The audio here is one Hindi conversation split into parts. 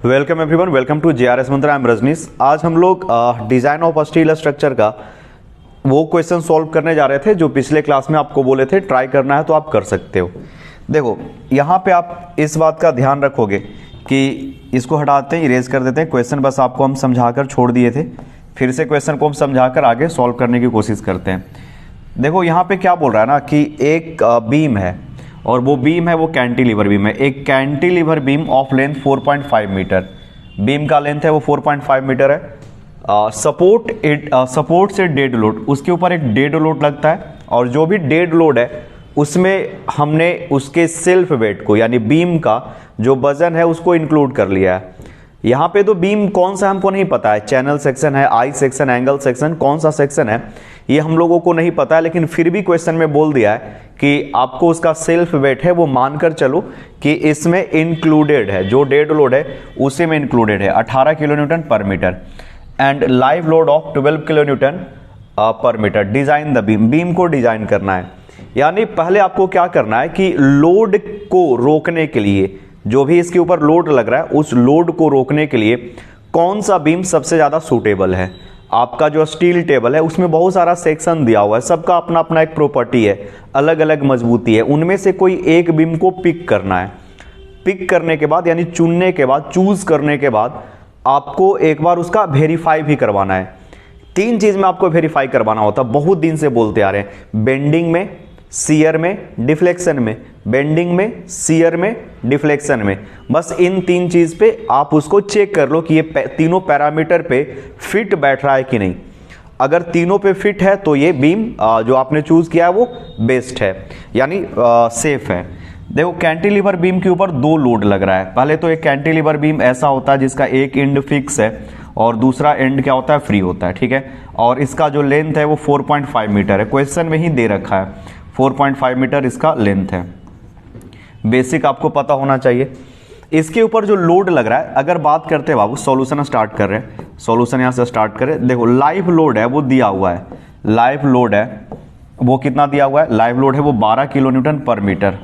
Welcome everyone, welcome to JRS Mantra. I am Rajneesh. आज हम लोग डिजाइन ऑफ स्टील स्ट्रक्चर का वो क्वेश्चन सॉल्व करने जा रहे थे जो पिछले क्लास में आपको बोले थे ट्राई करना है तो आप कर सकते हो। देखो यहाँ पे आप इस बात का ध्यान रखोगे कि इसको हटाते हैं, इरेज कर देते हैं। क्वेश्चन बस आपको हम समझाकर छोड़ दिए थे, फिर से क्वेश्चन को हम समझाकर आगे सॉल्व करने की कोशिश करते हैं। देखो यहाँ पे क्या बोल रहा है ना कि एक बीम है और वो बीम है वो कैंटिलीवर बीम है। एक cantilever beam of length 4.5 metre, beam का लेंथ है वो 4.5 मीटर है। सपोर्ट से डेड लोड, उसके ऊपर एक डेड लोड लगता है और जो भी डेड लोड है उसमें हमने उसके सेल्फ वेट को यानी बीम का जो वजन है उसको इंक्लूड कर लिया है। यहाँ पे तो बीम कौन सा हमको नहीं पता है, चैनल सेक्शन है, आई सेक्शन, एंगल सेक्शन, कौन सा सेक्शन है ये हम लोगों को नहीं पता है, लेकिन फिर भी क्वेश्चन में बोल दिया है कि आपको उसका सेल्फ वेट है वो मानकर चलो कि इसमें इंक्लूडेड है, जो डेड लोड है उसी में इंक्लूडेड है 18 kilo newton per metre and live load of 12 kilo newton per metre. Design the beam, beam को डिजाइन करना है। यानी पहले आपको क्या करना है कि लोड को रोकने के लिए, जो भी इसके ऊपर लोड लग रहा है उस लोड को रोकने के लिए कौन सा बीम सबसे ज्यादा सूटेबल है। आपका जो स्टील टेबल है उसमें बहुत सारा सेक्शन दिया हुआ है, सबका अपना अपना एक प्रॉपर्टी है, अलग अलग मजबूती है, उनमें से कोई एक बीम को पिक करना है। पिक करने के बाद यानी चुनने के बाद, चूज करने के बाद आपको एक बार उसका वेरीफाई भी करवाना है। तीन चीज में आपको वेरीफाई करवाना होता है, बहुत दिन से बोलते आ रहे हैं, बेंडिंग में, सीयर में, डिफ्लेक्शन में। बेंडिंग में, सीयर में, डिफ्लेक्शन में, बस इन तीन चीज पे आप उसको चेक कर लो कि ये तीनों पैरामीटर पे फिट बैठ रहा है कि नहीं। अगर तीनों पे फिट है तो ये बीम जो आपने चूज किया है वो बेस्ट है, यानी सेफ है। देखो कैंटिलीवर बीम के ऊपर दो लोड लग रहा है। पहले तो एक कैंटिलीवर बीम ऐसा होता है जिसका एक एंड फिक्स है और दूसरा एंड क्या होता है, फ्री होता है, ठीक है। और इसका जो लेंथ है वो 4.5 मीटर है, क्वेश्चन में ही दे रखा है 4.5 मीटर इसका लेंथ है। बेसिक आपको पता होना चाहिए। इसके ऊपर जो लोड लग रहा है, अगर बात करते हैं बाबू, सॉल्यूशन स्टार्ट कर रहे हैं, सॉल्यूशन यहां से स्टार्ट करें। देखो लाइव लोड है वो दिया हुआ है, लाइव लोड है वो कितना दिया हुआ है, लाइव लोड है वो 12 किलो न्यूटन पर मीटर,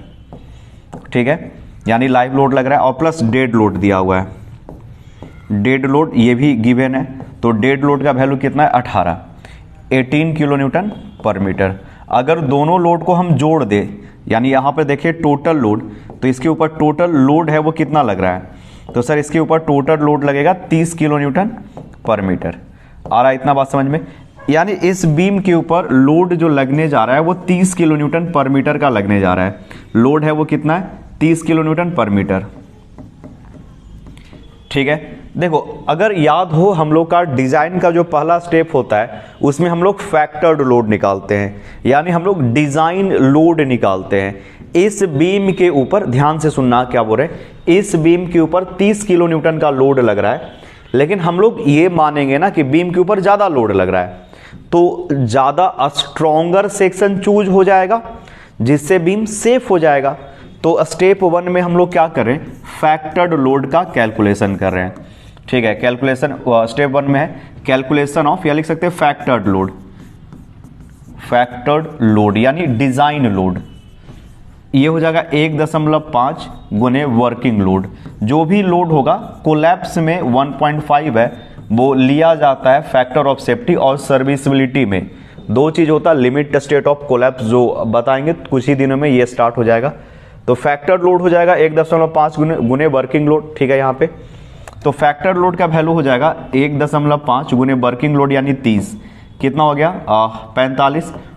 ठीक है, यानी लाइव लोड लग रहा है और प्लस डेड लोड दिया हुआ है। डेड लोड ये भी गिवन है, तो डेड लोड का वैल्यू कितना है 18 किलो न्यूटन पर मीटर। अगर दोनों लोड को हम जोड़ दे, यानी यहां पर देखिए टोटल लोड, तो इसके ऊपर टोटल लोड है वो कितना लग रहा है, तो सर इसके ऊपर टोटल लोड लगेगा 30 किलो न्यूटन पर मीटर। आ रहा है इतना बात समझ में। यानी इस बीम के ऊपर लोड जो लगने जा रहा है वो 30 किलो न्यूटन पर मीटर का लगने जा रहा है। लोड है वो कितना है, 30 किलो न्यूटन पर मीटर, ठीक है। देखो अगर याद हो हम लोग का डिजाइन का जो पहला स्टेप होता है उसमें हम लोग फैक्टर्ड लोड निकालते हैं, यानी हम लोग डिजाइन लोड निकालते हैं। इस बीम के ऊपर ध्यान से सुनना क्या बोल रहे हैं, इस बीम के ऊपर 30 किलो न्यूटन का लोड लग रहा है, लेकिन हम लोग ये मानेंगे ना कि बीम के ऊपर ज्यादा लोड लग रहा है तो ज्यादा स्ट्रॉन्गर सेक्शन चूज हो जाएगा जिससे बीम सेफ हो जाएगा। तो स्टेप 1 में हम लोग क्या कर रहे हैं, फैक्टर्ड लोड का कैलकुलेशन कर रहे हैं, ठीक है। कैलकुलेशन स्टेप 1 में है कैलकुलेशन ऑफ, या लिख सकते हैं फैक्टर्ड लोड, फैक्टर्ड लोड यानी डिजाइन लोड। ये हो जाएगा 1.5 गुने वर्किंग लोड। जो भी लोड होगा कोलैप्स में 1.5 है वो लिया जाता है फैक्टर ऑफ सेफ्टी और सर्विसिबिलिटी में। दो चीज होता है, लिमिट स्टेट ऑफ कोलैप्स जो बताएंगे कुछ ही दिनों में ये स्टार्ट हो जाएगा। तो फैक्टर लोड हो जाएगा 1.5 गुने वर्किंग लोड, ठीक है। यहाँ पे तो फैक्टर लोड का वैल्यू हो जाएगा 1.5 गुने वर्किंग लोड यानी 30, कितना हो गया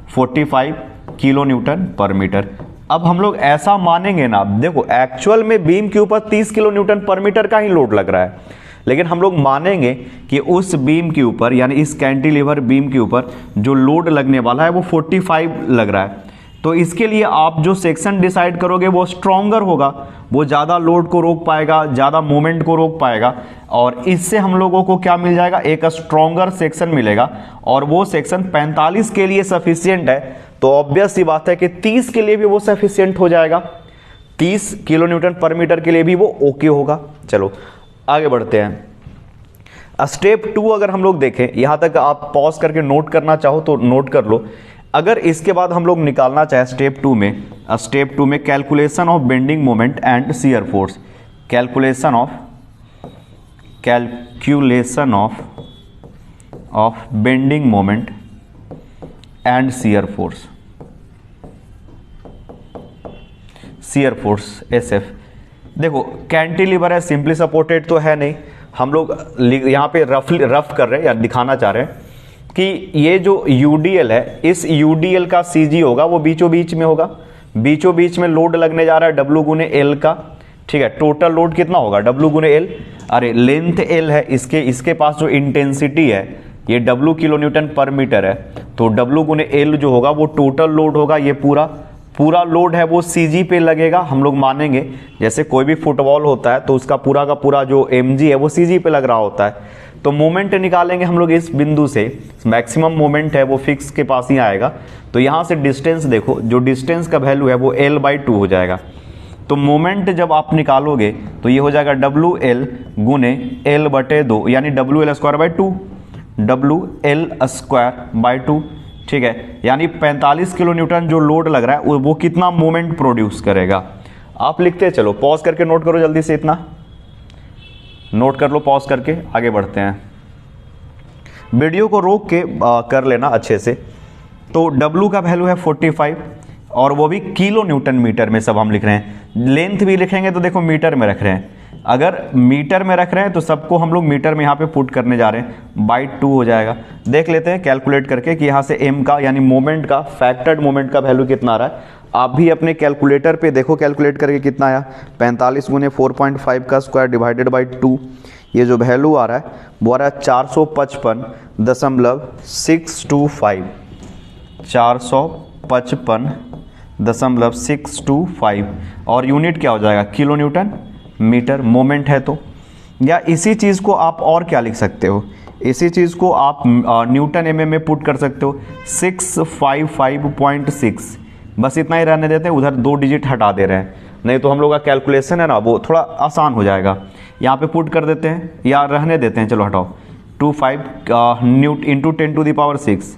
45 किलो न्यूटन पर मीटर। अब हम लोग ऐसा मानेंगे ना, देखो एक्चुअल में बीम के ऊपर 30 किलो न्यूटन पर मीटर का ही लोड लग रहा है, लेकिन हम लोग मानेंगे कि उस बीम के ऊपर यानी इस कैंटिलीवर बीम के ऊपर जो लोड लगने वाला है वो 45 लग रहा है। तो इसके लिए आप जो सेक्शन डिसाइड करोगे वो स्ट्रॉन्गर होगा, वो ज़्यादा लोड को रोक पाएगा, ज़्यादा मूवमेंट को रोक पाएगा, और इससे हम लोगों को क्या मिल जाएगा, एक स्ट्रॉन्गर सेक्शन मिलेगा। और वो सेक्शन 45 के लिए सफिशियंट है तो ऑब्वियस सी बात है कि 30 के लिए भी वो सफिशियंट हो जाएगा, 30 किलो न्यूटन पर मीटर के लिए भी वो ओके होगा। चलो आगे बढ़ते हैं। स्टेप 2 अगर हम लोग देखें, यहां तक आप पॉज करके नोट करना चाहो तो नोट कर लो। अगर इसके बाद हम लोग निकालना चाहे स्टेप 2 में calculation of bending moment and shear force, calculation of calculation of bending moment and shear force, shear force SF। देखो कैंटिलीवर है, सिंपली सपोर्टेड तो है नहीं, हम लोग यहाँ पे रफ कर रहे हैं या दिखाना चाह रहे हैं कि ये जो UDL है, इस UDL का CG होगा वो बीचों बीच में होगा, बीचों बीच में लोड लगने जा रहा है W गुने L का, ठीक है। टोटल लोड कितना होगा W गुने L, अरे लेंथ L है, इसके पास जो इंटेंसिटी है ये W kilo newton per metre है, तो W गुने L जो होगा वो टोटल लोड होगा, ये पूरा लोड है वो CG पे लगेगा। हम लोग मानेंगे जैसे कोई भी फुटबॉल होता है तो उसका पूरा का पूरा जो mg है वो CG पे लग रहा होता है, तो मोमेंट निकालेंगे हम लोग इस बिंदु से, मैक्सिमम मोमेंट है वो फिक्स के पास ही आएगा। तो यहाँ से डिस्टेंस देखो, जो डिस्टेंस का वैल्यू है वो L/2 हो जाएगा। तो मोमेंट जब आप निकालोगे तो ये हो जाएगा WL गुने L/2 यानी WL² बाई 2, ठीक है। यानी 45 किलो न्यूटन जो लोड लग रहा है वो कितना मोमेंट प्रोड्यूस करेगा। आप लिखते चलो, पॉज करके नोट करो, जल्दी से इतना नोट कर लो, पॉज करके आगे बढ़ते हैं। वीडियो को रोक के कर लेना अच्छे से। तो W का वैल्यू है 45 और वो भी किलो न्यूटन मीटर में सब हम लिख रहे हैं। लेंथ भी लिखेंगे तो देखो मीटर में रख रहे हैं, अगर मीटर में रख रहे हैं तो सबको हम लोग मीटर में यहाँ पे पुट करने जा रहे हैं, बाई 2 हो जाएगा। देख लेते हैं कैलकुलेट करके कि यहाँ से M का यानी मोमेंट का, फैक्टर्ड मोमेंट का वैल्यू कितना आ रहा है। आप भी अपने कैलकुलेटर पे देखो कैलकुलेट करके कितना आया, 45 गुने 4.5 का स्क्वायर डिवाइडेड बाई 2, ये जो वैल्यू आ रहा है वो आ रहा है 455.625, 455.625 और यूनिट क्या हो जाएगा, किलो न्यूटन मीटर। मोमेंट है तो, या इसी चीज़ को आप और क्या लिख सकते हो, इसी चीज़ को आप न्यूटन mm में पुट कर सकते हो, 655.6, बस इतना ही रहने देते हैं, उधर 2 डिजिट हटा दे रहे हैं, नहीं तो हम लोग का कैलकुलेशन है ना वो थोड़ा आसान हो जाएगा। यहाँ पे पुट कर देते हैं या रहने देते हैं, चलो हटाओ, 25 इंटू 10⁶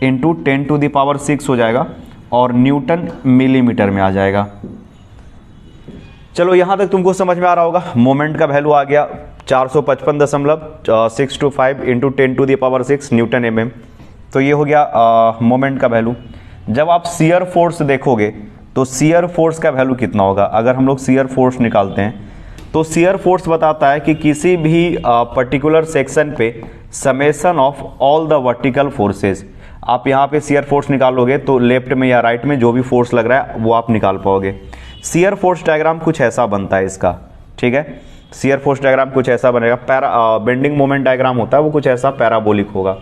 इंटू 10⁶ हो जाएगा और न्यूटन मिलीमीटर में आ जाएगा। चलो यहाँ तक तुमको समझ में आ रहा होगा। मोमेंट का वैल्यू आ गया 455.625 इंटू 10⁶ न्यूटन mm, तो ये हो गया मोमेंट का वैल्यू। जब आप शियर फोर्स देखोगे तो शियर फोर्स का वैल्यू कितना होगा, अगर हम लोग शियर फोर्स निकालते हैं तो शियर फोर्स बताता है कि किसी भी पर्टिकुलर सेक्शन पे summation of all the vertical forces. आप यहाँ पे शियर फोर्स निकालोगे तो लेफ्ट में या राइट में जो भी फोर्स लग रहा है वो आप निकाल पाओगे। शियर फोर्स डायग्राम कुछ ऐसा बनता है इसका, ठीक है। शियर फोर्स डायग्राम कुछ ऐसा बनेगा, बेंडिंग मोमेंट डायग्राम होता है वो कुछ ऐसा पैराबोलिक होगा,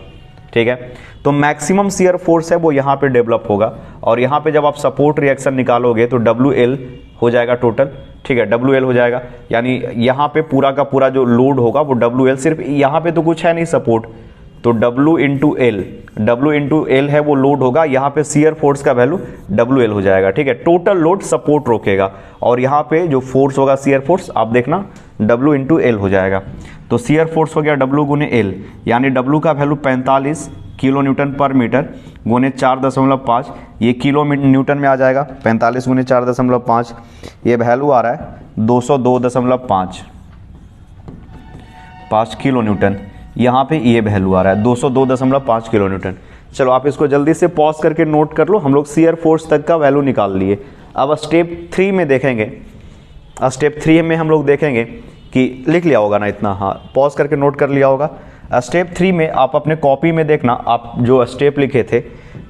ठीक है। तो मैक्सिमम शियर फोर्स है वो यहाँ पे डेवलप होगा और यहाँ पे जब आप सपोर्ट रिएक्शन निकालोगे तो WL हो जाएगा टोटल, ठीक है, WL हो जाएगा। यानी यहाँ पे पूरा का पूरा जो लोड होगा वो WL, सिर्फ यहाँ पे तो कुछ है नहीं सपोर्ट, तो W इंटू L है वो लोड होगा, यहाँ पे शियर फोर्स का वैल्यू WL हो जाएगा, ठीक है। टोटल लोड सपोर्ट रोकेगा और यहाँ पे जो फोर्स होगा शियर फोर्स आप देखना W इंटू L हो जाएगा। तो शियर फोर्स हो गया W गुने L, यानी W का value 45 kilo newton per metre गुने 4.5, ये किलो न्यूटन में आ जाएगा। 45 गुने 4.5, ये वैल्यू आ रहा है 202.5 किलो न्यूटन, यहाँ पे ये वैल्यू आ रहा है 202.5 किलो न्यूटन। चलो आप इसको जल्दी से पॉज करके नोट कर लो, हम लोग शियर फोर्स तक का वैल्यू निकाल लिए। अब स्टेप 3 में देखेंगे, स्टेप 3 में हम लोग देखेंगे कि लिख लिया होगा ना इतना, हाँ पॉज करके नोट कर लिया होगा। स्टेप 3 में आप अपने कॉपी में देखना, आप जो स्टेप लिखे थे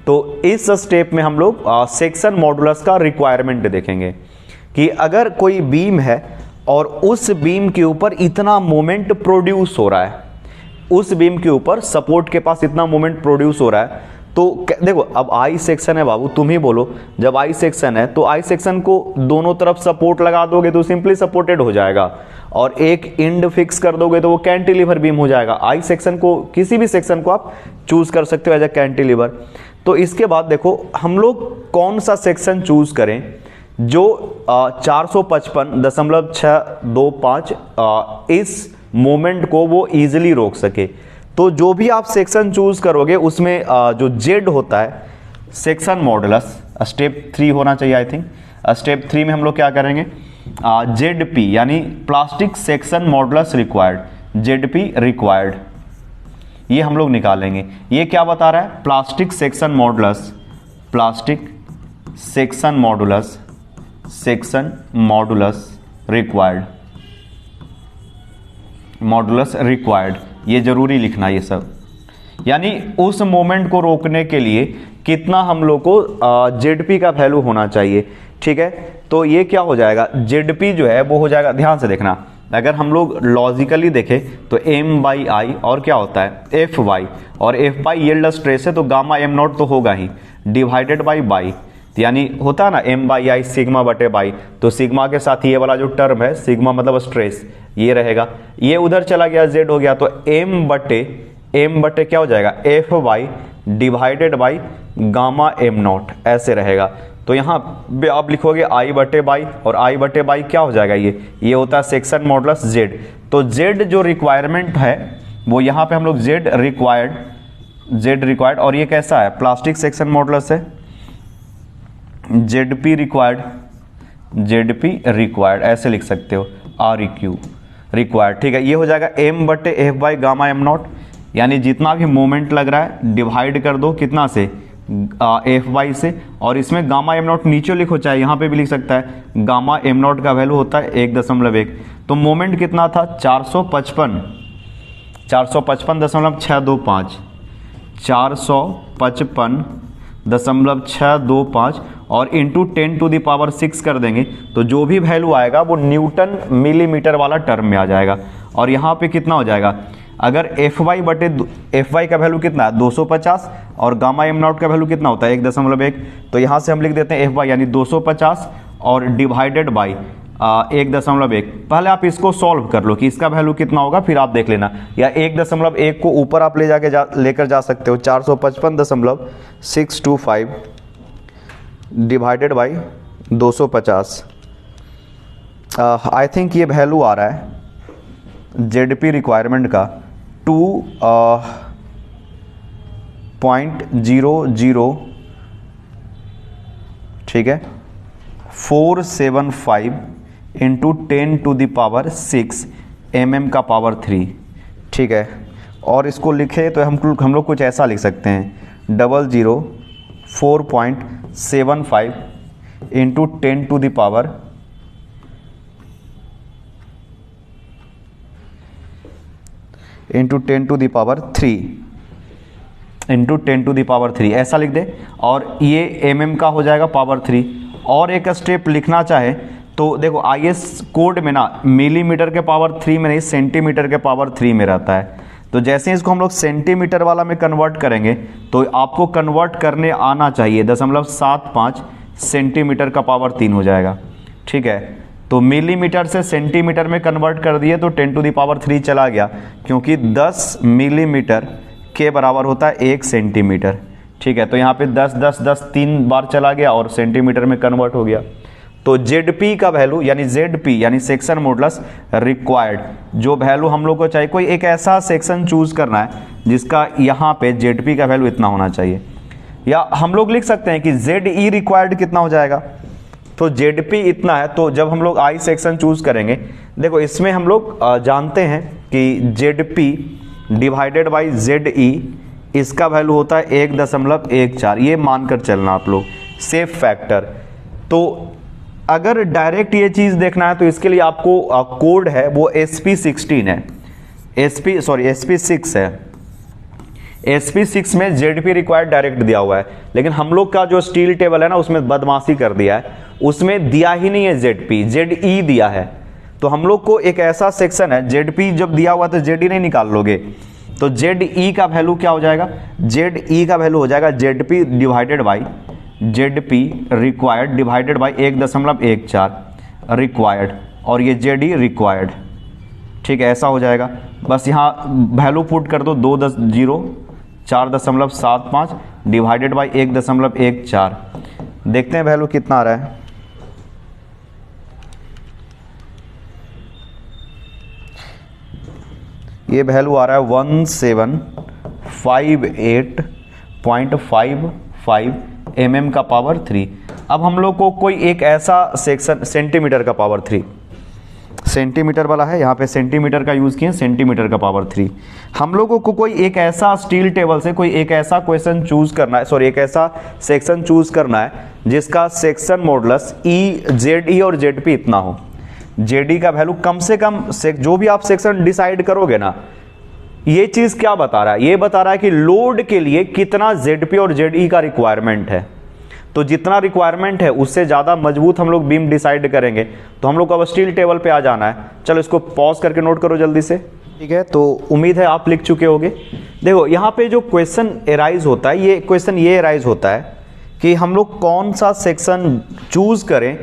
तो इस स्टेप में हम लोग सेक्शन मॉडुलस का रिक्वायरमेंट देखेंगे कि अगर कोई बीम है और उस बीम के ऊपर इतना मोमेंट प्रोड्यूस हो रहा है, उस बीम के ऊपर सपोर्ट के पास इतना मोमेंट प्रोड्यूस हो रहा है, तो देखो अब आई सेक्शन है बाबू, तुम ही बोलो, जब आई सेक्शन है तो आई सेक्शन को दोनों तरफ सपोर्ट लगा दोगे तो सिंपली सपोर्टेड हो जाएगा और एक इंड फिक्स कर दोगे तो वो कैंटिलीवर बीम हो जाएगा। आई सेक्शन को, किसी भी सेक्शन को आप चूज कर सकते हो एज ए कैंटिलीवर। तो इसके बाद देखो हम लोग कौन सा सेक्शन चूज करें जो 455.625 इस मोमेंट को वो इजीली रोक सके। तो जो भी आप सेक्शन चूज करोगे उसमें जो जेड होता है सेक्शन मॉडुलस, स्टेप 3 होना चाहिए आई थिंक। स्टेप 3 में हम लोग क्या करेंगे, ZP यानी plastic section modulus required, ZP required, ये हम लोग निकालेंगे। ये क्या बता रहा है, plastic section modulus, plastic section modulus, section modulus required, modulus required, ये जरूरी लिखना ये सब। यानी उस मोमेंट को रोकने के लिए कितना हम लोग को ZP का वैल्यू होना चाहिए, ठीक है। तो ये क्या हो जाएगा, ZP जो है वो हो जाएगा, ध्यान से देखना, अगर हम लोग लॉजिकली देखें तो M/I और क्या होता है Fy, और Fy यील्ड स्ट्रेस है तो गामा m0 तो होगा ही, डिवाइडेड बाई यानी होता है ना M/I सिग्मा बटे बाई, तो सिग्मा के साथ ये वाला जो टर्म है सिग्मा मतलब स्ट्रेस ये रहेगा, ये उधर चला गया Z हो गया, तो M बटे क्या हो जाएगा Fy divided by gamma m0 ऐसे रहेगा। तो यहाँ आप लिखोगे I बटे बाई, और I बटे बाई क्या हो जाएगा, ये होता है सेक्शन मॉडुलस Z। तो Z जो रिक्वायरमेंट है वो यहाँ पे हम लोग Z रिक्वायर्ड, और ये कैसा है, प्लास्टिक सेक्शन मॉडुलस है, ZP रिक्वायर्ड ऐसे लिख सकते हो, REQ रिक्वायर्ड, ठीक है। ये हो जाएगा M बटे F गामा m0, यानी जितना भी मोमेंट लग रहा है डिवाइड कर दो कितना से, Fy से, और इसमें गामा m0 नीचे लिखो, चाहे यहाँ पे भी लिख सकता है, गामा m0 का वैल्यू होता है 1.1। तो मोमेंट कितना था 455.625, 455.625 और इंटू 10⁻⁶ कर देंगे तो जो भी वैल्यू आएगा वो न्यूटन मिलीमीटर वाला टर्म में आ जाएगा। और यहाँ पे कितना हो जाएगा, अगर Fy का वैल्यू कितना है 250 और गामा m0 का वैल्यू कितना होता है 1.1, तो यहाँ से हम लिख देते हैं Fy यानी 250 और डिवाइडेड बाई 1.1। पहले आप इसको सॉल्व कर लो कि इसका वैल्यू कितना होगा, फिर आप देख लेना, या 1.1 को ऊपर आप लेकर जा सकते हो, 455.625 डिवाइडेड बाई 250। आई थिंक ये वैल्यू आ रहा है ZP रिक्वायरमेंट का 2.00, ठीक है, 475 इंटू 10⁶ mm का पावर 3, ठीक है। और इसको लिखे तो हम लोग कुछ ऐसा लिख सकते हैं 4.75 इंटू 10⁻³ इंटू 10⁻³ ऐसा लिख दे, और ये mm का हो जाएगा पावर 3। और एक स्टेप लिखना चाहे तो देखो IS कोड में ना मिलीमीटर के पावर 3 में नहीं, सेंटीमीटर के पावर 3 में रहता है। तो जैसे इसको हम लोग सेंटीमीटर वाला में कन्वर्ट करेंगे तो आपको कन्वर्ट करने आना चाहिए 0.75 सेंटीमीटर का पावर 3 हो जाएगा, ठीक है। तो मिलीमीटर से सेंटीमीटर में कन्वर्ट कर दिए तो 10⁻³ चला गया, क्योंकि 10 मिलीमीटर के बराबर होता है 1 सेंटीमीटर, ठीक है। तो यहाँ पे 10 10 10 3 बार चला गया और सेंटीमीटर में कन्वर्ट हो गया। तो ZP का वैल्यू यानी ZP यानी सेक्शन मॉडुलस रिक्वायर्ड, जो वैल्यू हम लोग को चाहिए, कोई एक ऐसा सेक्शन चूज करना है जिसका यहाँ पे ZP का वैल्यू इतना होना चाहिए। या हम लोग लिख सकते हैं कि ZE रिक्वायर्ड कितना हो जाएगा, तो ZP इतना है। तो जब हम लोग I सेक्शन चूज करेंगे, देखो इसमें हम लोग जानते हैं कि ZP डिवाइडेड बाई ZE इसका वैल्यू होता है 1.14, ये मानकर चलना आप लोग सेफ फैक्टर। तो अगर डायरेक्ट ये चीज़ देखना है तो इसके लिए आपको कोड है वो SP16 है, SP6 है। SP6 में ZP रिक्वायर्ड डायरेक्ट दिया हुआ है, लेकिन हम लोग का जो स्टील टेबल है ना उसमें बदमाशी कर दिया है, उसमें दिया ही नहीं है ZP, ZE दिया है। तो हम लोग को एक ऐसा सेक्शन है, ZP जब दिया हुआ तो ZE नहीं निकाल लोगे, तो ZE का वैल्यू क्या हो जाएगा, ZE का वैल्यू हो जाएगा ZP divided by ZP required divided by 1.14 required, और ये ZE रिक्वायर्ड, ठीक है, ऐसा हो जाएगा। बस यहाँ वैल्यू पुट कर दो 4.75 डिवाइडेड बाई 1.14, देखते हैं वैल्यू कितना आ रहा है। ये वैल्यू आ रहा है 1758.55 mm का पावर 3। अब हम लोग को कोई एक ऐसा सेक्शन, सेंटीमीटर का पावर 3, सेंटीमीटर वाला है, यहाँ पे सेंटीमीटर का यूज़ किए, सेंटीमीटर का पावर 3। हम लोगों को कोई एक ऐसा स्टील टेबल से कोई एक ऐसा क्वेश्चन चूज करना है, सॉरी एक ऐसा सेक्शन चूज करना है जिसका सेक्शन मॉडुलस ई, जेड ई और जेड पी इतना हो। जेड ई का वैल्यू कम से कम, जो भी आप सेक्शन डिसाइड करोगे ना, ये चीज़ क्या बता रहा है, ये बता रहा है कि लोड के लिए कितना जेड पी और जेड ई का रिक्वायरमेंट है। तो जितना रिक्वायरमेंट है उससे ज़्यादा मजबूत हम लोग बीम डिसाइड करेंगे। तो हम लोग को अब स्टील टेबल पे आ जाना है। चलो इसको पॉज करके नोट करो जल्दी से, ठीक है। तो उम्मीद है आप लिख चुके होंगे। देखो यहाँ पे जो क्वेश्चन एराइज होता है, ये क्वेश्चन ये एराइज होता है कि हम लोग कौन सा सेक्शन चूज करें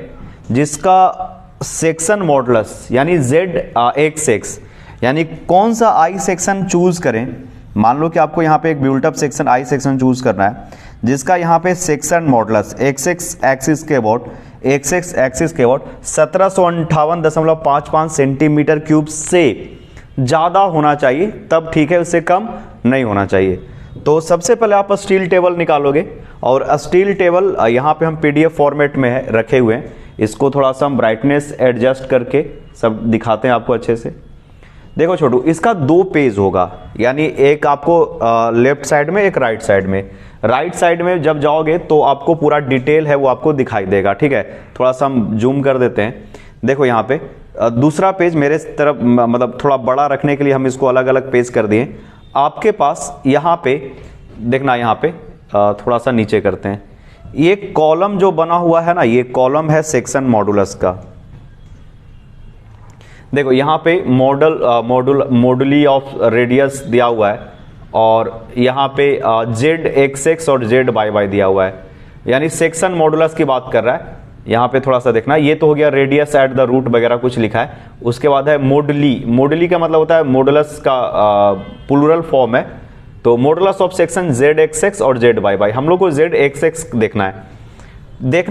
जिसका सेक्शन मॉडुलस यानी जेड एक्स एक्स, यानी कौन सा आई सेक्शन चूज करें। मान लो कि आपको यहाँ पे एक built up section I section choose करना है जिसका यहाँ पे section modulus x x axis के अबाउट 1758.55 सेंटीमीटर क्यूब से ज़्यादा होना चाहिए, तब ठीक है, उससे कम नहीं होना चाहिए। तो सबसे पहले आप स्टील टेबल निकालोगे और स्टील टेबल यहाँ पे हम पीडीएफ फॉर्मेट में है रखे हुए हैं। इसको थोड़ा सा हम ब्राइटनेस एडजस्ट करके सब दिखाते हैं आपको अच्छे से। देखो छोटू, इसका 2 पेज होगा, यानी एक आपको लेफ्ट साइड में, एक राइट साइड में। राइट साइड में जब जाओगे तो आपको पूरा डिटेल है वो आपको दिखाई देगा, ठीक है। थोड़ा सा हम जूम कर देते हैं। देखो यहाँ पे दूसरा पेज मेरे तरफ, मतलब थोड़ा बड़ा रखने के लिए हम इसको अलग अलग पेज कर दिए। आपके पास यहाँ पे देखना, यहाँ पे थोड़ा सा नीचे करते हैं। ये कॉलम जो बना हुआ है ना, ये कॉलम है सेक्शन मॉडुलस का। देखो यहाँ पे मॉडुली ऑफ रेडियस दिया हुआ है और यहाँ पे जेड एक्स एक्स और जेड वाई वाई दिया हुआ है, यानी सेक्शन मॉडुलस की बात कर रहा है। यहाँ पे थोड़ा सा देखना, ये तो हो गया रेडियस एट द रूट वगैरह कुछ लिखा है। उसके बाद है मोडली। मोडली का मतलब होता है मॉडुलस का प्लूरल फॉर्म है। तो modulus of section Z x x और जेड वाई वाई, हम लोग को जेड एक्स एक्स देखना है।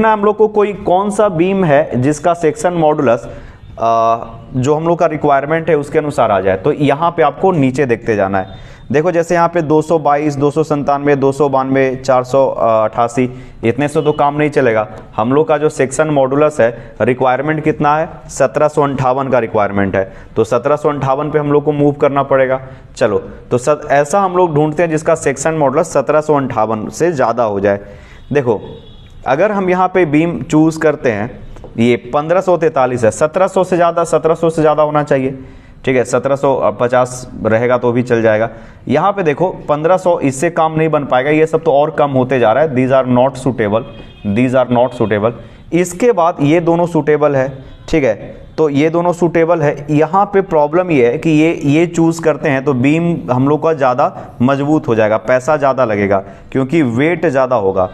हम लोग को कोई कौन सा बीम है जिसका सेक्शन मॉडुलस जो हम लोग का रिक्वायरमेंट है उसके अनुसार आ जाए। तो यहाँ पे आपको नीचे देखते जाना है। देखो जैसे यहाँ पे 222, 297, 292, 488, इतने से तो काम नहीं चलेगा। हम लोग का जो सेक्शन मॉडुलस है, रिक्वायरमेंट कितना है, 1758 का रिक्वायरमेंट है। तो 1758 पे हम लोग को मूव करना पड़ेगा। चलो, तो ऐसा हम लोग ढूंढते हैं जिसका सेक्शन मॉडुलस 1758 से ज़्यादा हो जाए। देखो अगर हम यहाँ पे बीम चूज करते हैं, ये 1543 है, 1700 से ज़्यादा होना चाहिए, ठीक है। 1750 रहेगा तो भी चल जाएगा। यहाँ पे देखो 1500, इससे काम नहीं बन पाएगा, ये सब तो और कम होते जा रहा है। These are not suitable. इसके बाद ये दोनों सूटेबल है, ठीक है। तो ये दोनों सूटेबल है। यहाँ पे प्रॉब्लम ये है कि ये चूज करते हैं तो बीम हम लोग का ज़्यादा मजबूत हो जाएगा, पैसा ज़्यादा लगेगा क्योंकि वेट ज़्यादा होगा।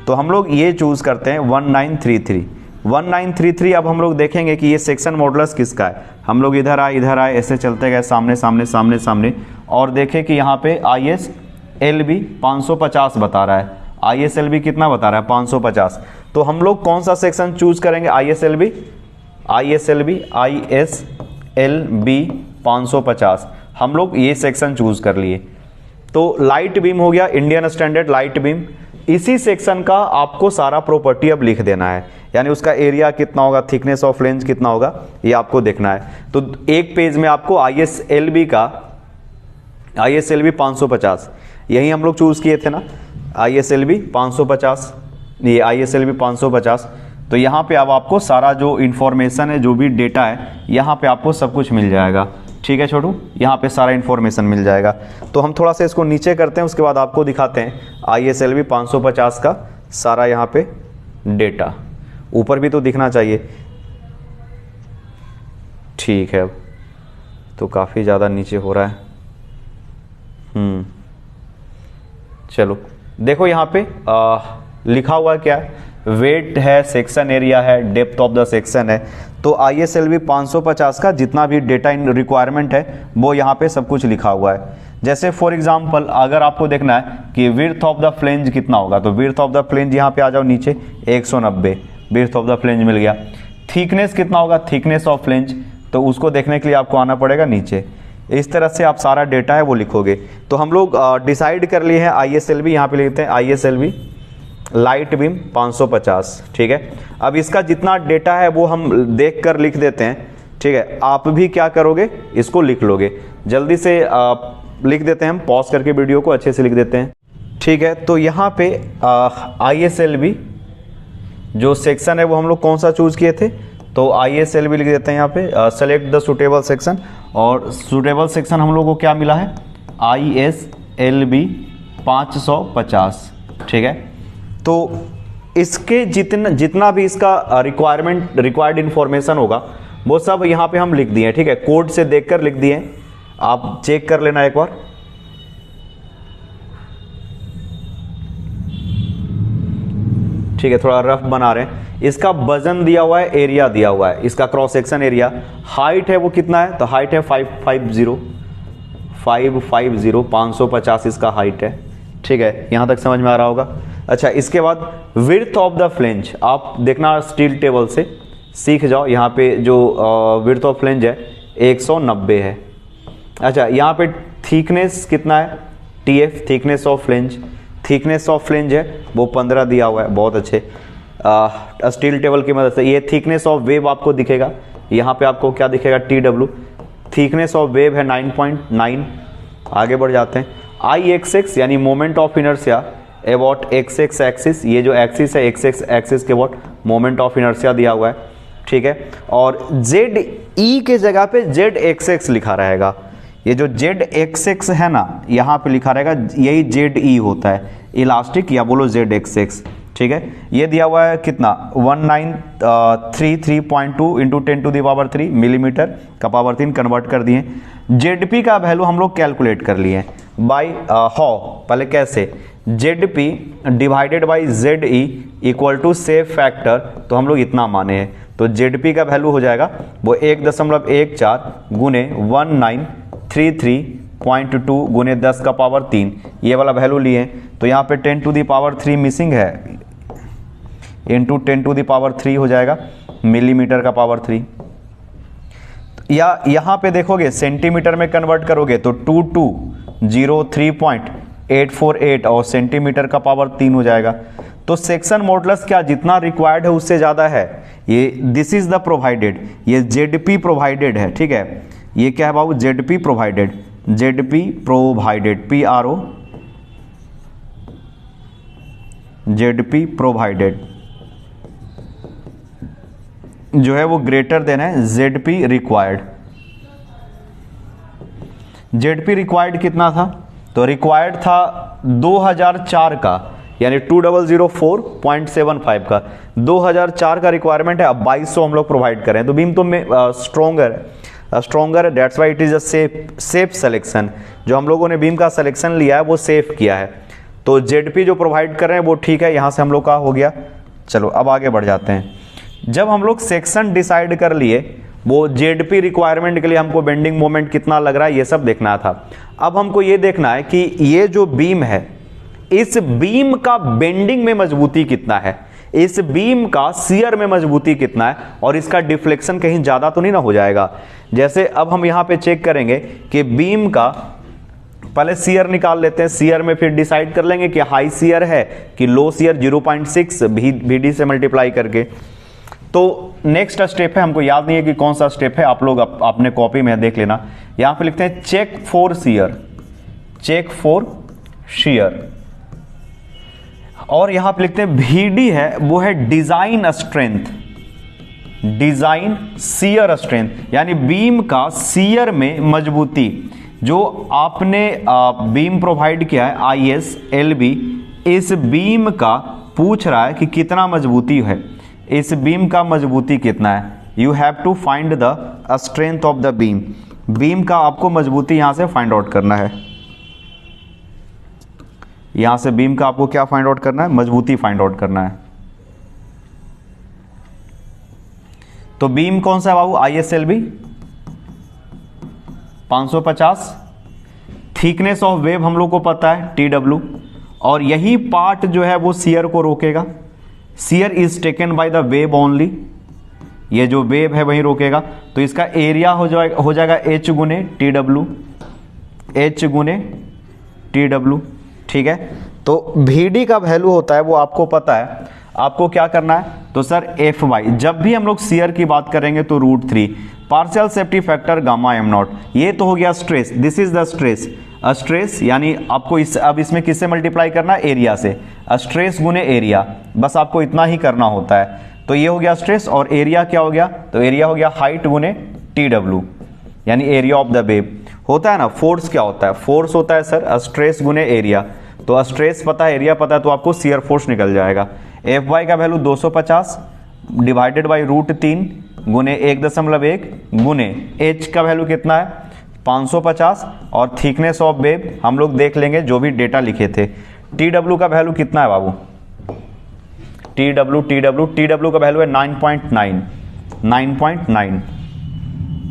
तो हम लोग ये चूज करते हैं 1933। अब हम लोग देखेंगे कि ये सेक्शन मॉडुलस किसका है। हम लोग इधर आए ऐसे चलते गए सामने और देखें कि यहाँ पे ISLB 550 बता रहा है। ISLB कितना बता रहा है, 550। तो हम लोग कौन सा सेक्शन चूज करेंगे, ISLB 550, हम लोग ये सेक्शन चूज कर लिए। तो लाइट बीम हो गया, इंडियन स्टैंडर्ड लाइट बीम। इसी सेक्शन का आपको सारा प्रॉपर्टी अब लिख देना है, यानी उसका एरिया कितना होगा, थिकनेस ऑफ फ्लेंज कितना होगा, ये आपको देखना है। तो एक पेज में आपको ISLB 550, यही हम लोग चूज किए थे ना, ISLB 550, ये ISLB 550। तो यहाँ पे अब आपको सारा जो इंफॉर्मेशन है, जो भी डेटा है, यहाँ पे आपको सब कुछ मिल जाएगा, ठीक है छोटू। यहाँ पे सारा इंफॉर्मेशन मिल जाएगा। तो हम थोड़ा सा इसको नीचे करते हैं, उसके बाद आपको दिखाते हैं ISLB 550 का सारा यहाँ पे डेटा। ऊपर भी तो दिखना चाहिए, ठीक है। तो काफ़ी ज़्यादा नीचे हो रहा है। चलो देखो यहाँ पे लिखा हुआ क्या है, वेट है, सेक्शन एरिया है, डेप्थ ऑफ द सेक्शन है। तो ISLB 550 का जितना भी डेटा इन रिक्वायरमेंट है वो यहाँ पे सब कुछ लिखा हुआ है। जैसे फॉर एग्जांपल अगर आपको देखना है कि विड्थ ऑफ द फ्लेंज कितना होगा, तो विड्थ ऑफ द फ्लेंज यहाँ पे आ जाओ नीचे, 190 विड्थ ऑफ द फ्लेंज मिल गया। थिकनेस कितना होगा, थिकनेस ऑफ फ्लेंज, तो उसको देखने के लिए आपको आना पड़ेगा नीचे। इस तरह से आप सारा डेटा है वो लिखोगे। तो हम लोग डिसाइड कर लिए हैं ISLB, यहाँ पे लिखते हैं ISLB लाइट बीम 550, ठीक है। अब इसका जितना डेटा है वो हम देख कर लिख देते हैं। ठीक है, आप भी क्या करोगे, इसको लिख लोगे। जल्दी से लिख देते हैं हम, पॉज करके वीडियो को अच्छे से लिख देते हैं। ठीक है, तो यहाँ पे ISLB जो सेक्शन है वो हम लोग कौन सा चूज किए थे, तो ISLB लिख देते हैं यहाँ पे, सेलेक्ट द सुटेबल सेक्शन, और सुटेबल सेक्शन हम लोग को क्या मिला है, ISLB 550। ठीक है, तो इसके जितना भी इसका रिक्वायर्ड इंफॉर्मेशन होगा वो सब यहाँ पे हम लिख दिए। ठीक है, कोड से देखकर लिख दिए, आप चेक कर लेना एक बार। ठीक है, थोड़ा रफ बना रहे हैं। इसका वजन दिया हुआ है, एरिया दिया हुआ है, इसका क्रॉस सेक्शन एरिया, हाइट है वो कितना है, तो हाइट है 550 इसका हाइट है। ठीक है, यहां तक समझ में आ रहा होगा। अच्छा, इसके बाद विड्थ ऑफ द फ्लेंज, आप देखना स्टील टेबल से सीख जाओ। यहाँ पे जो विड्थ ऑफ फ्लेंज है 190 है। अच्छा, यहाँ पे थिकनेस कितना है, TF थिकनेस ऑफ फ्लेंज है वो 15 दिया हुआ है, बहुत अच्छे। स्टील टेबल की मदद से ये थिकनेस ऑफ वेव आपको दिखेगा, यहाँ पे आपको क्या दिखेगा, TW, थिकनेस ऑफ वेव है 9.9। आगे बढ़ जाते हैं, IXX यानी moment of inertia about XX axis, ये जो एक्सिस है XX एक्सिस के अबाउट मोमेंट ऑफ इनर्शिया दिया हुआ है। ठीक है, और ZE के जगह पे ZXX लिखा रहेगा। ये जो ZXX है ना, यहाँ पे लिखा रहेगा, यही ZE होता है, इलास्टिक या बोलो ZXX। ठीक है, ये दिया हुआ है कितना, 1933.2 इंटू 10⁻³ मिलीमीटर का पावर 3 कन्वर्ट कर दिए। ZP का वैल्यू हम लोग कैलकुलेट कर लिए बाई हाउ, पहले कैसे, ZP divided by ZE equal to safe factor, तो हम लोग इतना माने हैं, तो ZP का वैल्यू हो जाएगा वो 1.14 गुने 1933.2 गुने 10 का पावर 3, ये वाला वैल्यू लिए। तो यहाँ पे 10⁻³ मिसिंग है, इंटू 10⁻³ हो जाएगा मिलीमीटर का पावर 3। या यहाँ पे देखोगे सेंटीमीटर में कन्वर्ट करोगे तो 2203.848 और सेंटीमीटर का पावर 3 हो जाएगा। तो सेक्शन मॉडुलस क्या जितना रिक्वायर्ड है उससे ज़्यादा है। ये दिस इज द प्रोवाइडेड, ये ZP प्रोवाइडेड है। ठीक है, ये क्या है बाबू, ZP provided, PRO ZP provided जो है वो ग्रेटर देन है ZP रिक्वायर्ड। ZP रिक्वायर्ड कितना था, तो रिक्वायर्ड था 2004 का, यानी 2004.75 का 2004 का रिक्वायरमेंट है। अब 2200 हम लोग प्रोवाइड करें, तो बीम तो स्ट्रोंगर है, that's why it is a safe selection. जो हम लोगों ने बीम का सिलेक्शन लिया है वो सेफ किया है, तो ZP जो प्रोवाइड कर रहे हैं वो ठीक है, यहां से हम लोग का हो गया। चलो अब आगे बढ़ जाते हैं। जब हम लोग सेक्शन डिसाइड कर लिए, वो ZP रिक्वायरमेंट के लिए हमको बेंडिंग मोमेंट कितना लग रहा है ये सब देखना था। अब हमको ये देखना है कि ये जो बीम है, इस बीम का बेंडिंग में मजबूती कितना है, इस बीम का शियर में मजबूती कितना है, और इसका डिफ्लेक्शन कहीं ज्यादा तो नहीं ना हो जाएगा। जैसे अब हम यहां पे चेक करेंगे कि बीम का पहले शियर निकाल लेते हैं, शियर में फिर डिसाइड कर लेंगे कि हाई शियर है कि लो शियर, 0.6 VD से मल्टीप्लाई करके। तो नेक्स्ट स्टेप है, हमको याद नहीं है कि कौन सा स्टेप है, आप लोग अपने कॉपी में देख लेना। यहां पे लिखते हैं चेक फॉर शियर, और यहां पे लिखते हैं VD है वो है डिजाइन शियर स्ट्रेंथ, यानी बीम का शियर में मजबूती। जो आपने बीम प्रोवाइड किया है ISLB, इस बीम का पूछ रहा है कि कितना मजबूती है, इस बीम का मजबूती कितना है। You have to find the strength of the beam, beam का आपको मजबूती यहां से फाइंड आउट करना है। यहां से बीम का आपको क्या फाइंड आउट करना है, मजबूती फाइंड आउट करना है। तो बीम कौन सा है बाबू, ISLB 550, थिकनेस ऑफ वेव हम लोग को पता है TW, और यही पार्ट जो है वो शियर को रोकेगा। Shear is taken by the wave only, ये जो वेव है वही रोकेगा। तो इसका एरिया हो जाएगा H गुने TW। ठीक है, तो VD का वैल्यू होता है वो आपको पता है, आपको क्या करना है, तो सर FY, जब भी हम लोग शियर की बात करेंगे तो √3, partial safety factor gamma am not, ये तो हो गया stress, this is the stress. Stress यानी आपको अब इसमें किससे मल्टीप्लाई करना है, एरिया से, स्ट्रेस गुने एरिया, बस आपको इतना ही करना होता है। तो ये हो गया स्ट्रेस, और एरिया क्या हो गया, तो एरिया हो गया हाइट गुने TW, यानी एरिया ऑफ द वेव। होता है ना फोर्स, क्या होता है, फोर्स होता है सर स्ट्रेस गुने एरिया, तो स्ट्रेस पता है, एरिया पता है, तो आपको शियर फोर्स निकल जाएगा। Fy का वैल्यू 250 डिवाइडेड बाई √3 गुने 1.1 गुने h का वैल्यू कितना है 550, और थिकनेस ऑफ वेव हम लोग देख लेंगे जो भी डेटा लिखे थे। TW का वैल्यू कितना है बाबू, TW का वैल्यू है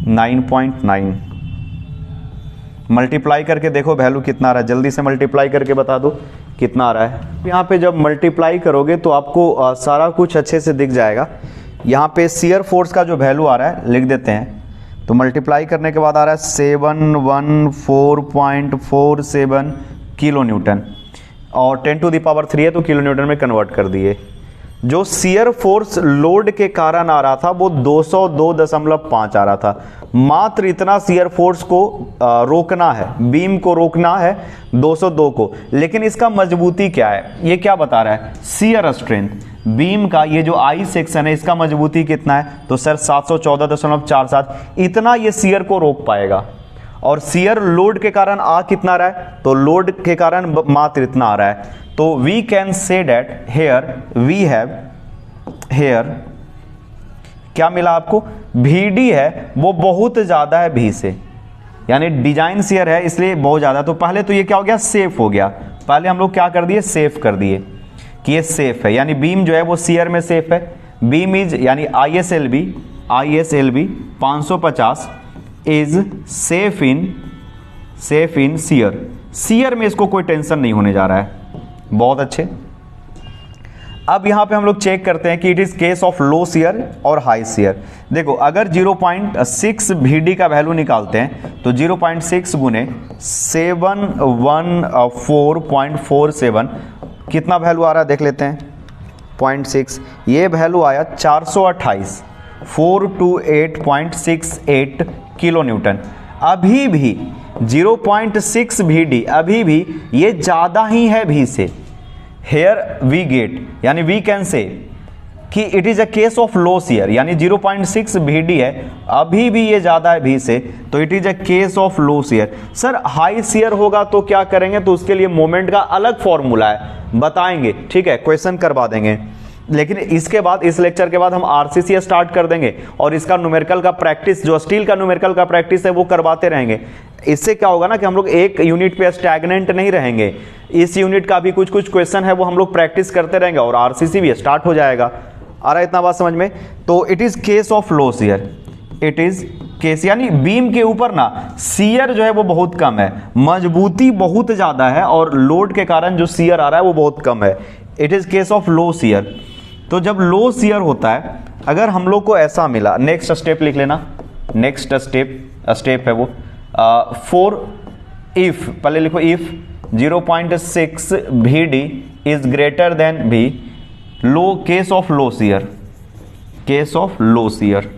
9.9 मल्टीप्लाई करके देखो वैल्यू कितना आ रहा है, जल्दी से मल्टीप्लाई करके बता दो कितना आ रहा है। यहाँ पे जब मल्टीप्लाई करोगे तो आपको सारा कुछ अच्छे से दिख जाएगा। यहाँ पे शियर फोर्स का जो वैल्यू आ रहा है लिख देते हैं, तो मल्टीप्लाई करने के बाद आ रहा है 714.47 किलो न्यूटन, और 10⁻³ है तो किलो न्यूटन में कन्वर्ट कर दिए। जो शियर फोर्स लोड के कारण आ रहा था वो 202.5 आ रहा था। मात्र इतना शियर फोर्स को रोकना है, बीम को रोकना है 202 को, लेकिन इसका मजबूती क्या है, ये क्या बता रहा है, शियर स्ट्रेंथ बीम का, ये जो आई सेक्शन है इसका मजबूती कितना है, तो सर 714.47, इतना ये शियर को रोक पाएगा। और शियर लोड के कारण आ कितना रहा है, तो लोड के कारण मात्र इतना आ रहा है। तो we can say that here we have, here क्या मिला आपको, VD है वो बहुत ज्यादा है V से, यानी डिजाइन शियर है इसलिए बहुत ज्यादा। तो पहले तो ये क्या हो गया, सेफ हो गया, पहले हम लोग क्या कर दिए, सेफ कर दिए कि ये सेफ है, यानी बीम जो है वो शियर में सेफ है। बीम इज यानी ISLB 550 is safe in shear, shear में इसको कोई टेंशन नहीं होने जा रहा है। बहुत अच्छे। अब यहां पे हम लोग चेक करते हैं कि it is case of low shear और हाई शियर। देखो अगर 0.6 VD का वैल्यू निकालते हैं तो 0.6 गुने 714.47 कितना वैल्यू आ रहा है देख लेते हैं, 0.6, ये वैल्यू आया 428, 428.68 किलो न्यूटन। अभी भी 0.6 VD अभी भी ये ज्यादा ही है V से। हेयर वी गेट यानी वी कैन से कि it is a case of low shear, यानी 0.6 VD है, अभी भी ये ज्यादा है V से, तो it is a case of low shear. Sir high shear होगा तो क्या करेंगे, तो उसके लिए मोमेंट का अलग फॉर्मूला है, बताएंगे, ठीक है, क्वेश्चन करवा देंगे। लेकिन इसके बाद, इस लेक्चर के बाद हम RCC स्टार्ट कर देंगे और इसका न्यूमेरिकल का प्रैक्टिस, जो स्टील का न्यूमेरिकल का प्रैक्टिस है वो करवाते रहेंगे। इससे क्या होगा ना कि हम लोग एक यूनिट पे स्टैग्नेंट नहीं रहेंगे, इस यूनिट का भी कुछ कुछ क्वेश्चन है वो हम लोग प्रैक्टिस करते रहेंगे और RCC भी स्टार्ट हो जाएगा। आ रहा है इतना बात समझ में। तो it is case of low shear, it is case यानी बीम के ऊपर ना शियर जो है वो बहुत कम है, मजबूती बहुत ज्यादा है और लोड के कारण जो शियर आ रहा है वो बहुत कम है। It is case of low shear. तो जब लो शियर होता है, अगर हम लोग को ऐसा मिला, नेक्स्ट स्टेप लिख लेना, नेक्स्ट स्टेप है वो फॉर इफ, पहले लिखो if 0.6 VD is greater than V, low case of low shear, case of low shear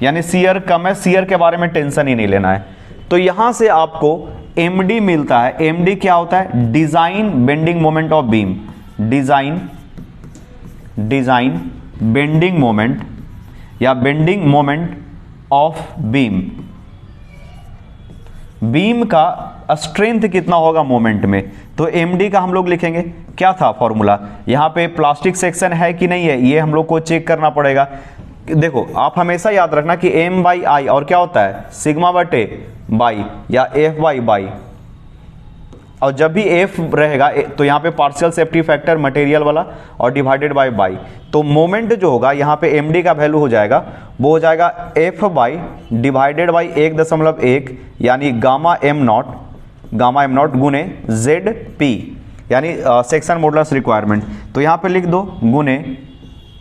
यानी शियर कम है, शियर के बारे में टेंशन ही नहीं लेना है। तो यहां से आपको MD मिलता है। MD क्या होता है, design bending moment of beam, design bending moment या bending moment of beam. Beam का स्ट्रेंथ कितना होगा मोमेंट में, तो MD का हम लोग लिखेंगे, क्या था फॉर्मूला, यहां पे प्लास्टिक सेक्शन है कि नहीं है ये हम लोग को चेक करना पड़ेगा। देखो आप हमेशा याद रखना कि M/I और क्या होता है सिग्मा बटे बाई या F/बाई, और जब भी F रहेगा तो यहाँ पे पार्शियल सेफ्टी फैक्टर मटेरियल वाला और डिवाइडेड बाई, तो मोमेंट जो होगा यहाँ पे MD का वैल्यू हो जाएगा, वो हो जाएगा F/ डिवाइडेड बाई 1.1 यानी गामा एम नॉट गुने ZP यानी सेक्शन मॉडुलस रिक्वायरमेंट। तो यहाँ पे लिख दो गुने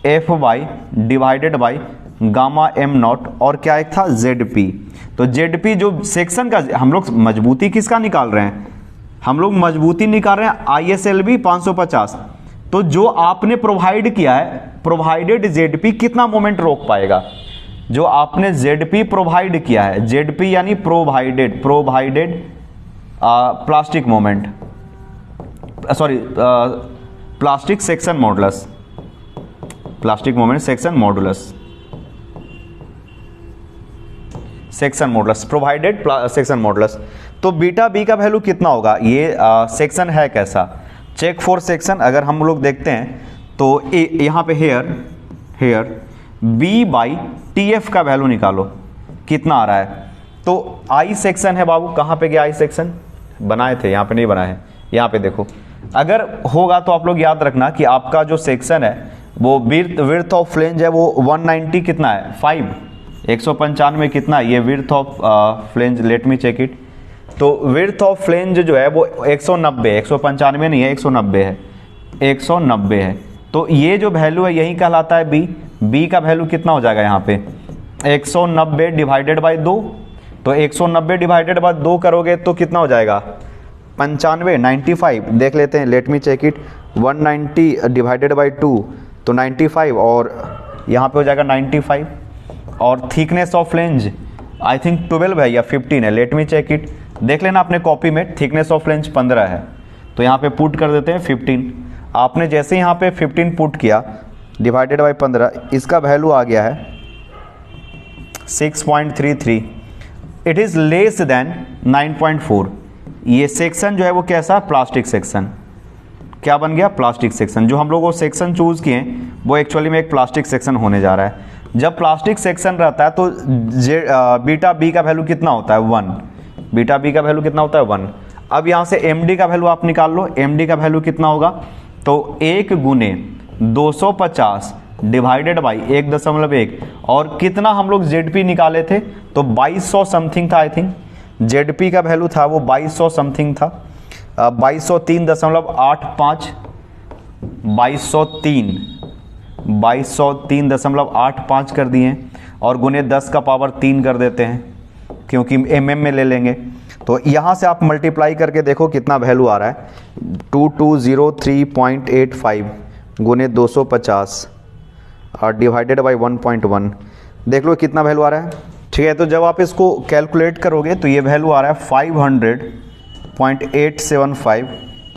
F/ divided by gamma am not और क्या एक था ZP। तो ZP जो सेक्शन का, हम लोग मजबूती किसका निकाल रहे हैं, हम लोग मजबूती निकाल रहे हैं ISLB 550। तो जो आपने प्रोवाइड किया है, प्रोवाइडेड ZP कितना मोमेंट रोक पाएगा, जो आपने ZP प्रोवाइड किया है, ZP यानी provided plastic moment, sorry plastic section modulus, plastic moment section modulus, section modulus, provided section modulus. तो बीटा बी का वैल्यू कितना होगा? ये सेक्शन है कैसा, चेक फॉर सेक्शन। अगर हम लोग देखते हैं तो यहाँ पे here B by T F का वैल्यू निकालो, कितना आ रहा है? तो आई सेक्शन है बाबू, कहाँ पे गया आई सेक्शन? बनाए थे, यहाँ पे नहीं बनाए हैं, यहाँ पे देखो। अगर होगा तो आप लोग याद रखना कि आपका जो सेक्शन है वो विड्थ ऑफ फ्लेंज है वो 190 कितना है, 5, 195 कितना है ये width of flange, let me check it. तो विड्थ ऑफ फ्लेंज जो है वो 190, 195 नहीं है, 190 है, 190 है। तो ये जो वैल्यू है यही कहलाता है बी का वैल्यू कितना हो जाएगा यहाँ पे 190 डिवाइडेड बाई 2। तो 190 डिवाइडेड बाई 2 करोगे तो कितना हो जाएगा 95, 95 देख लेते हैं, let me check it. 190 divided by 2 तो 95 और यहाँ पे हो जाएगा 95। और thickness of flange I think 12 है या 15 है, लेट मी चेक इट, देख लेना अपने कॉपी में। थिकनेस ऑफ फ्लेंज 15 है तो यहाँ पे पुट कर देते हैं 15। आपने जैसे यहाँ पे 15 पुट किया डिवाइडेड बाई 15, इसका वैल्यू आ गया है 6.33। It is less than 9.4। ये सेक्शन जो है वो कैसा, प्लास्टिक सेक्शन। क्या बन गया, प्लास्टिक सेक्शन। जो हम लोग वो सेक्शन चूज किए वो एक्चुअली में एक प्लास्टिक सेक्शन होने जा रहा है। जब प्लास्टिक सेक्शन रहता है तो बीटा बी का वैल्यू कितना होता है 1, बीटा बी का वैल्यू कितना होता है 1। अब यहाँ से एमडी का वैल्यू आप निकाल लो, एमडी का वैल्यू कितना होगा, तो 1 गुने 250 डिवाइडेड बाई 1.1 और कितना हम लोग जेडपी निकाले थे तो 2200 समथिंग था आई थिंक, जेडपी का वैल्यू था वो 2200 समथिंग था, 2203.85, 2203.85 कर दिए और गुने 10 का पावर 3 कर देते हैं क्योंकि एमएम में ले लेंगे। तो यहाँ से आप मल्टीप्लाई करके देखो कितना वैल्यू आ रहा है 2203.85 गुने 250 और डिवाइडेड बाई 1.1, देख लो कितना वैल्यू आ रहा है। ठीक है, तो जब आप इसको कैलकुलेट करोगे तो ये वैल्यू आ रहा है 500.875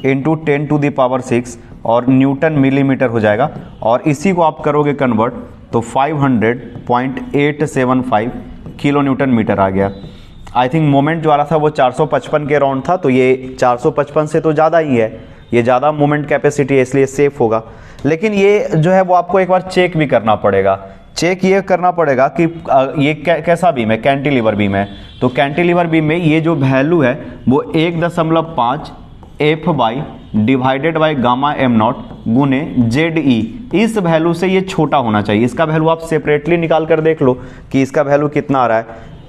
इंटू 10⁶ और न्यूटन मिलीमीटर हो जाएगा। और इसी को आप करोगे कन्वर्ट तो 500.875 किलो न्यूटन मीटर आ गया। आई थिंक मोमेंट जो आ रहा था वो 455 के अराउंड था, तो ये 455 से तो ज़्यादा ही है, ये ज़्यादा मोमेंट कैपेसिटी है इसलिए सेफ होगा। लेकिन ये जो है वो आपको एक बार चेक भी करना पड़ेगा। चेक ये करना पड़ेगा कि ये कैसा बीम है, कैंटिलीवर बीम है। तो कैंटिलीवर बीम में ये जो वैल्यू है वो 1.5 F by divided by gamma am not गुने जेड ई, इस वैल्यू से ये छोटा होना चाहिए। इसका वैल्यू आप सेपरेटली निकाल कर देख लो कि इसका वैल्यू कितना आ रहा है।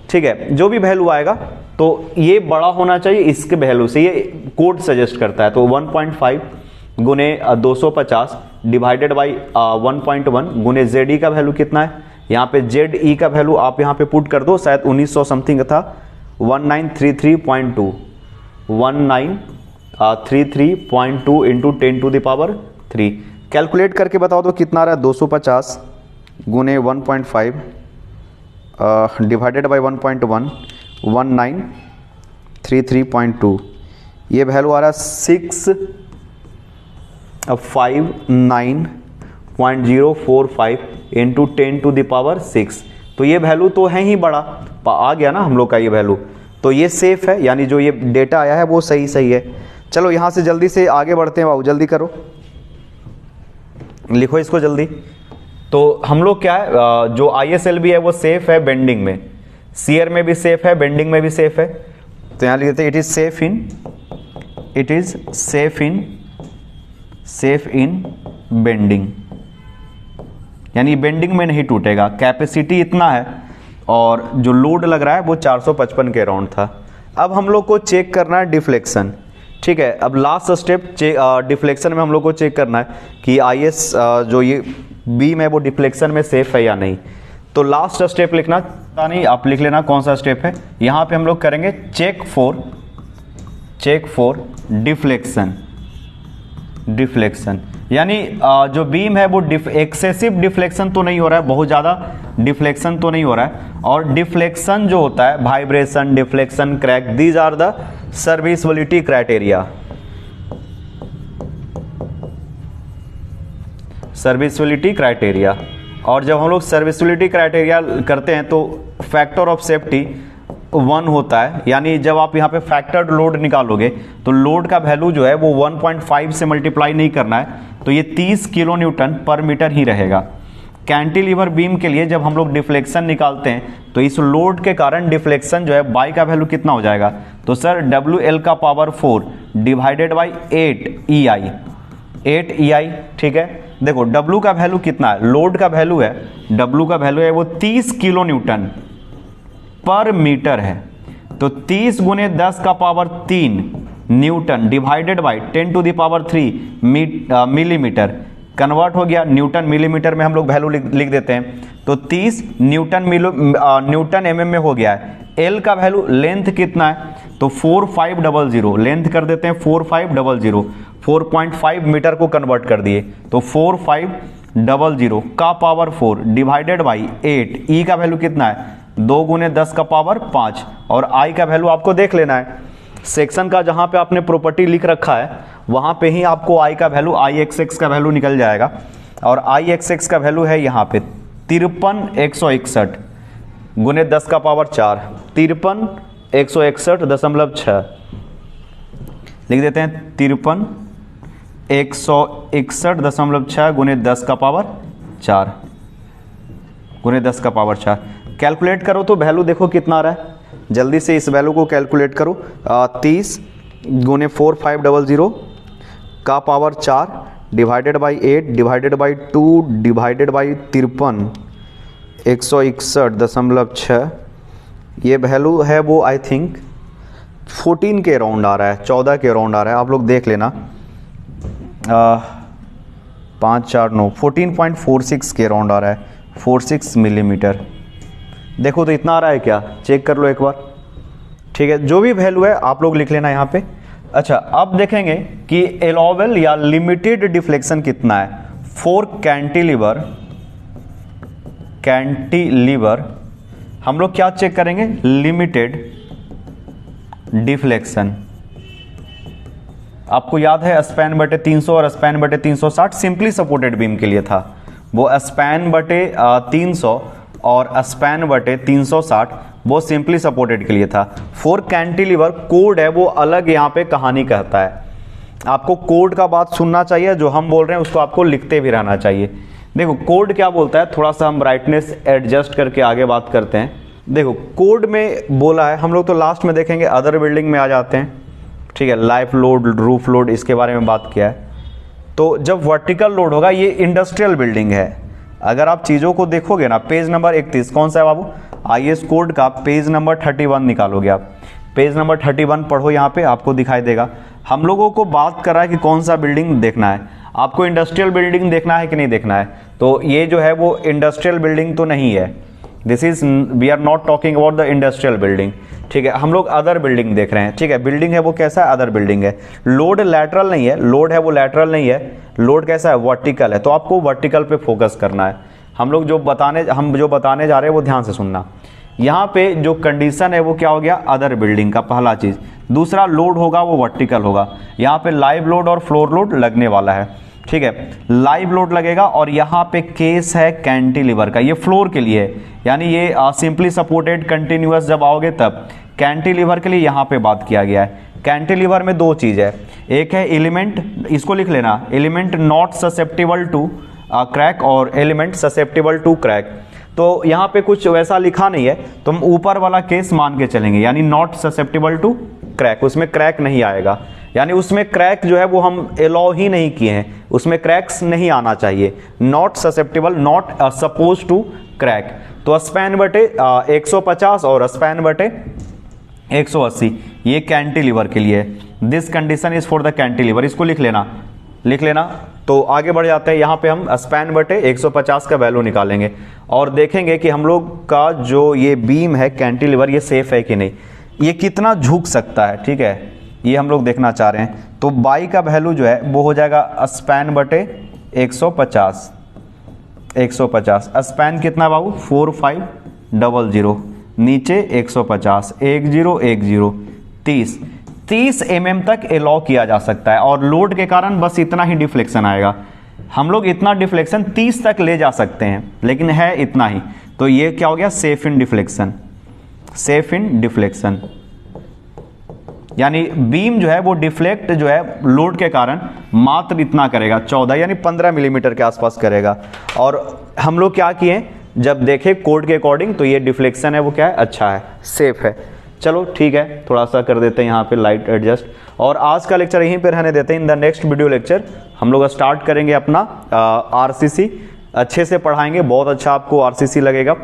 ठीक है, जो भी वैल्यू आएगा तो ये बड़ा होना चाहिए इसके वैल्यू से, ये कोड सजेस्ट करता है। तो 1.5 गुने 250 डिवाइडेड बाई 1.1 गुने जेड ई का वैल्यू कितना है, यहाँ पे जेड ई का वैल्यू आप यहाँ पे पुट कर दो, शायद 1900 समथिंग था, 1933.2 1933.2 इंटू 10⁻³ कैलकुलेट करके बताओ तो कितना आ रहा है 250 गुने 1.5 डिवाइडेड बाई 1.1 1933.2, ये वैल्यू आ रहा है 659.045 इंटू 10⁶। तो ये वैल्यू तो है ही बड़ा, आ गया ना हम लोग का ये वैल्यू, तो ये सेफ है, यानी जो ये डेटा आया है वो सही है। चलो यहाँ से जल्दी से आगे बढ़ते हैं बाबू, जल्दी करो, लिखो इसको जल्दी। तो हम लोग क्या है, जो ISLB है वो सेफ है बेंडिंग में, शियर में भी सेफ है, बेंडिंग में भी सेफ है। तो यहाँ लिखते हैं it is safe in bending, यानी बेंडिंग में नहीं टूटेगा। कैपेसिटी इतना है और जो लोड लग रहा है वो 455 के अराउंड था। अब हम लोग को चेक करना है डिफ्लेक्शन। ठीक है, अब लास्ट स्टेप डिफ्लेक्शन में हम लोग को चेक करना है कि IS जो ये बीम है वो डिफ्लेक्शन में सेफ है या नहीं। तो लास्ट स्टेप लिखना नहीं, आप लिख लेना कौन सा स्टेप है। यहाँ पे हम लोग करेंगे चेक फॉर डिफ्लेक्शन। डिफ्लेक्शन, यानी जो बीम है वो एक्सेसिव डिफ्लेक्शन तो नहीं हो रहा है, बहुत ज़्यादा डिफ्लेक्शन तो नहीं हो रहा है। और डिफ्लेक्शन जो होता है, vibration, deflection, crack, these are the serviceability criteria. Serviceability criteria. और जब हम लोग सर्विसबिलिटी क्राइटेरिया करते हैं तो फैक्टर ऑफ सेफ्टी 1 होता है, यानी जब आप यहाँ पे फैक्टर्ड लोड निकालोगे तो लोड का वैल्यू जो है वो 1.5 से मल्टीप्लाई नहीं करना है, तो ये 30 किलो न्यूटन पर मीटर ही रहेगा। कैंटिलीवर बीम के लिए जब हम लोग डिफ्लेक्शन निकालते हैं तो इस लोड के कारण डिफ्लेक्शन जो है बाई का वैल्यू कितना हो जाएगा, तो सर WL का पावर 4 डिवाइडेड बाई 8 EI, ठीक है। देखो W का वैल्यू कितना है, लोड का वैल्यू है, W का वैल्यू है वो 30 किलो न्यूटन पर मीटर है, तो 30 गुने 10 का power 3 newton divided by 10 to the power 3 millimetre, convert हो गया न्यूटन मिलीमीटर में हम लोग वैल्यू लिख देते हैं, तो 30 न्यूटन mm में हो गया है। L का वैल्यू, लेंथ कितना है, तो 4500, लेंथ कर देते हैं 4500, 4.5 मीटर को कन्वर्ट कर दिए, तो 4500 का पावर 4 डिवाइडेड बाई 8, E का वैल्यू कितना है, 2 गुने 10 का पावर 5, और I का वैल्यू आपको देख लेना है, सेक्शन का जहां पे आपने प्रॉपर्टी लिख रखा है वहां पे ही आपको I का वैल्यू, IXX का वैल्यू निकल जाएगा, और IXX का वैल्यू है यहाँ पे 53,161 गुने 10 का पावर 4, 53,161.6 लिख देते हैं, 53,161.6 गुने 10 का पावर 4 गुने 10 का पावर 4। कैलकुलेट करो तो वैल्यू देखो कितना आ रहा है, जल्दी से इस वैल्यू को कैलकुलेट करो। 30 गुने 4500 का power 4 divided by 8 divided by 2 divided by 53,161.6, ये वैल्यू है वो आई थिंक 14 के अराउंड आ रहा है, 14 के अराउंड आ रहा है, आप लोग देख लेना। 5 4 9 14.46 के अराउंड आ रहा है, 46 मिलीमीटर। देखो तो इतना आ रहा है क्या, चेक कर लो एक बार, ठीक है। जो भी वैल्यू है आप लोग लिख लेना यहाँ पे। अच्छा, अब देखेंगे कि एलोवेबल या लिमिटेड डिफ्लेक्शन कितना है फॉर कैंटिलीवर। हम लोग क्या चेक करेंगे, लिमिटेड डिफ्लेक्शन। आपको याद है स्पैन बटे 300 और स्पैन बटे 360 सिंपली सपोर्टेड बीम के लिए था, वो स्पैन बटे 300 और स्पैन बटे 360 वो सिंपली सपोर्टेड के लिए था। फॉर कैंटिलीवर कोड है वो अलग यहाँ पे कहानी कहता है, आपको कोड का बात सुनना चाहिए, जो हम बोल रहे हैं उसको आपको लिखते भी रहना चाहिए। देखो कोड क्या बोलता है, थोड़ा सा हम ब्राइटनेस एडजस्ट करके आगे बात करते हैं। देखो कोड में बोला है, हम लोग तो लास्ट में देखेंगे, अदर बिल्डिंग में आ जाते हैं, ठीक है। लाइफ लोड, रूफ लोड, इसके बारे में बात किया है। तो जब वर्टिकल लोड होगा, ये इंडस्ट्रियल बिल्डिंग है, अगर आप चीज़ों को देखोगे ना, पेज नंबर 31 कौन सा है बाबू, IS कोड का पेज नंबर 31 निकालोगे आप, पेज नंबर 31 पढ़ो, यहाँ पे आपको दिखाई देगा। हम लोगों को बात कर रहा है कि कौन सा बिल्डिंग देखना है, आपको इंडस्ट्रियल बिल्डिंग देखना है कि नहीं देखना है, तो ये जो है वो इंडस्ट्रियल बिल्डिंग तो नहीं है, this is, we are not talking about the industrial building, ठीक है। हम लोग अदर बिल्डिंग देख रहे हैं, ठीक है। बिल्डिंग है वो कैसा है, अदर बिल्डिंग है। लोड लैटरल नहीं है, लोड है वो लैटरल नहीं है, लोड कैसा है, वर्टिकल है, तो आपको वर्टिकल पे फोकस करना है। हम जो बताने जा रहे हैं वो ध्यान से सुनना। यहाँ पे जो कंडीशन है वो क्या हो गया, अदर बिल्डिंग का पहला चीज। दूसरा, लोड होगा वो वर्टिकल होगा, यहाँ पे लाइव लोड और फ्लोर लोड लगने वाला है, ठीक है। लाइव लोड लगेगा, और यहाँ पे केस है कैंटिलीवर का, ये फ्लोर के लिए है, यानी ये सिंपली सपोर्टेड कंटिन्यूअस जब आओगे तब। कैंटिलीवर के लिए यहाँ पे बात किया गया है। कैंटिलीवर में दो चीज है, एक है एलिमेंट, इसको लिख लेना, element not susceptible to crack और एलिमेंट ससेप्टिबल टू क्रैक। तो यहाँ पे कुछ वैसा लिखा नहीं है, तो हम ऊपर वाला केस मान के चलेंगे, यानी नॉट ससेप्टिबल टू क्रैक, उसमें क्रैक नहीं आएगा, यानी उसमें क्रैक जो है वो हम अलाउ ही नहीं किए हैं, उसमें क्रैक्स नहीं आना चाहिए। Not susceptible, not suppose to crack. तो स्पैन बटे 150 और स्पैन बटे 180 ये कैंटिलीवर के लिए। This condition is for the cantilever, इसको लिख लेना। तो आगे बढ़ जाते हैं, यहाँ पे हम स्पैन बटे 150 का वैल्यू निकालेंगे और देखेंगे कि हम लोग का जो ये बीम है कैंटिलीवर, ये सेफ है कि नहीं, ये कितना झुक सकता है, ठीक है। ये हम लोग देखना चाह रहे हैं। तो बाई का वैल्यू जो है वो हो जाएगा स्पैन बटे 150। 150 स्पैन कितना बाबू 4500, नीचे 150, 1010 30 mm तक एलॉ किया जा सकता है। और लोड के कारण बस इतना ही डिफ्लेक्शन आएगा। हम लोग इतना डिफ्लेक्शन 30 तक ले जा सकते हैं, लेकिन है इतना ही। तो ये क्या हो गया, safe in deflection. Safe in deflection यानी बीम जो है वो डिफ्लेक्ट जो है लोड के कारण मात्र इतना करेगा, 14 यानी 15 मिलीमीटर के आसपास करेगा। और हम लोग क्या किए, जब देखे कोड के अकॉर्डिंग, तो ये डिफ्लेक्शन है वो क्या है, अच्छा है, सेफ है। चलो ठीक है, थोड़ा सा कर देते हैं यहाँ पे लाइट एडजस्ट। और आज का लेक्चर यहीं पे रहने देते हैं। In the next video lecture हम लोग स्टार्ट करेंगे अपना आरसीसी। अच्छे से पढ़ाएंगे, बहुत अच्छा आपको आरसीसी लगेगा।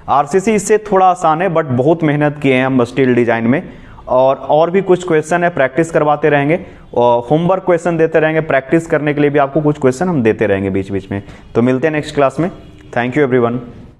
आरसीसी इससे थोड़ा आसान है, बट बहुत मेहनत किए हैं हम स्टील डिजाइन में। और भी कुछ क्वेश्चन है, प्रैक्टिस करवाते रहेंगे और होमवर्क क्वेश्चन देते रहेंगे। प्रैक्टिस करने के लिए भी आपको कुछ क्वेश्चन हम देते रहेंगे बीच बीच में। तो मिलते हैं नेक्स्ट क्लास में। Thank you everyone.